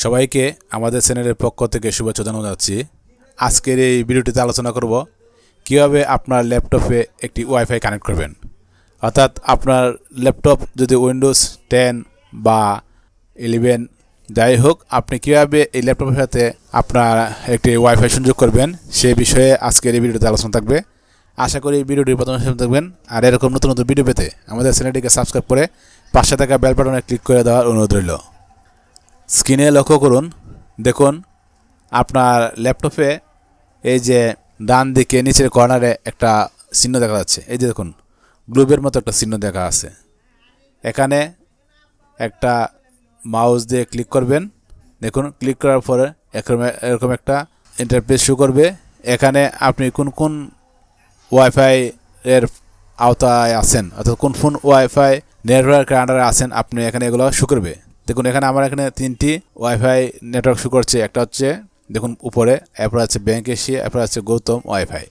সবাইকে আমাদের চ্যানেলের পক্ষ থেকে শুভেচ্ছা জানাচ্ছি। আজকের এই ভিডিওটিতে আলোচনা করব কিভাবে আপনার ল্যাপটপে একটি ওয়াইফাই কানেক্ট করবেন। অর্থাৎ আপনার ল্যাপটপ যদি উইন্ডোজ 10 বা 11 যাই হোক, আপনি কিভাবে এই ল্যাপটপের সাথে আপনার একটি ওয়াইফাই সংযোগ করবেন সেই বিষয়ে আজকের এই ভিডিওতে আলোচনা থাকবে। আশা করি ভিডিওটি প্রথমে দেখবেন। আর এরকম নতুন নতুন ভিডিও পেতে আমাদের চ্যানেলটিকে সাবস্ক্রাইব করে পাশে থাকা বেল বাটনে ক্লিক করে দেওয়ার অনুরোধ রইল। স্ক্রিনে লক্ষ্য করুন, দেখুন আপনার ল্যাপটপে এই যে ডান দিকে নিচের কর্নারে একটা চিহ্ন দেখা যাচ্ছে। এই যে দেখুন গ্লোবের মতো একটা চিহ্ন দেখা আছে। এখানে একটা মাউস দিয়ে ক্লিক করবেন। দেখুন ক্লিক করার পরে এরকম একটা ইন্টারফেস শো করবে। এখানে আপনি কোন কোন ওয়াইফাই এর আওতায় আছেন, অর্থাৎ কোন ফোন ওয়াইফাই নেটওয়ার্কের আন্ডারে আছেন, আপনি এখানে এগুলো শো করবে। দেখুন এখানে আমার এখানে 3টি ওয়াইফাই নেটওয়ার্ক শো করছে। একটা হচ্ছে দেখুন উপরে, এরপর আছে ব্যাংক এশিয়া, এরপর আছে গৌতম ওয়াইফাই।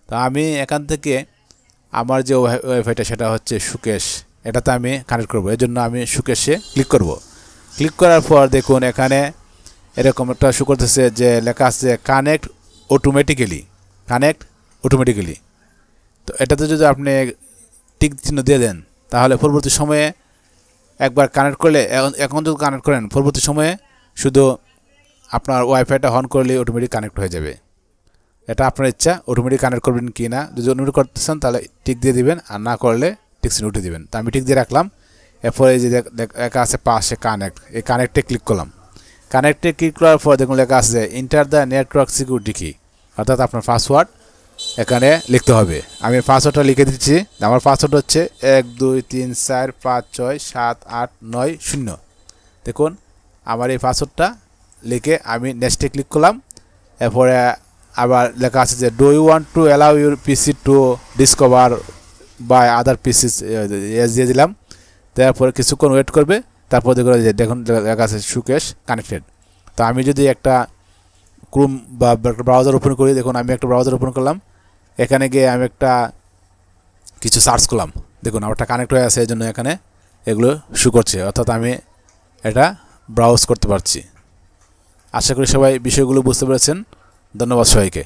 তো আমি এখান থেকে আমার যে ওয়াইফাইটা সেটা হচ্ছে সুকেশ, এটাতে আমি কানেক্ট করব। এর জন্য আমি সুকেশে ক্লিক করব। ক্লিক করার পর দেখুন এখানে এরকম একটা শো করতেছে যে লেখা আছে কানেক্ট অটোমেটিক্যালি। তো এটাতে যদি আপনি টিক চিহ্ন দিয়ে দেন তাহলে পরবর্তী সময়ে একবার কানেক্ট করলে, এখন যদি কানেক্ট করেন পরবর্তী সময়ে শুধু আপনার ওয়াইফাইটা অন করলে অটোমেটিক কানেক্ট হয়ে যাবে। এটা আপনার ইচ্ছা, অটোমেটিক কানেক্ট করবেন কি না। যদি অটোমেটিক করতে চান তাহলে টিক দিয়ে দিবেন, আর না করলে টিক চিহ্ন উঠে দিবেন। তো আমি টিক দিয়ে রাখলাম। এরপরে এই যে লেখা আছে পাশে কানেক্ট, এই কানেক্টে ক্লিক করলাম। কানেক্টে ক্লিক করার পর দেখুন লেখা আছে এন্টার দ্য নেটওয়ার্ক সিকিউরিটি কি, অর্থাৎ আপনার পাসওয়ার্ড এখানে লিখতে হবে। আমি পাসওয়ার্ডটা লিখে দিচ্ছি। আমার পাসওয়ার্ড হচ্ছে 1 2 3 4 5 6 7 8 9 0। দেখুন আমার এই পাসওয়ার্ডটা লিখে আমি নেক্সটে ক্লিক করলাম। এরপরে আবার লেখা আছে যে do you want to allow your PC to discover by other PCs, yes দিয়ে দিলাম। তারপরে কিছুক্ষণ ওয়েট করবে। তারপর দেখুন লেখা আছে সুকেশ কানেক্টেড। তো আমি যদি একটা ক্রোম বা ব্রাউজার ওপেন করি, দেখুন আমি একটা ব্রাউজার ওপেন করলাম। এখানে গিয়ে আমি একটা কিছু সার্চ করলাম। দেখুন আমারটা কানেক্ট হয়ে আছে, এই জন্য এখানে এগুলো শো করছে, অর্থাৎ আমি এটা ব্রাউজ করতে পারছি। আশা করি সবাই বিষয়গুলো বুঝতে পেরেছেন। ধন্যবাদ সবাইকে।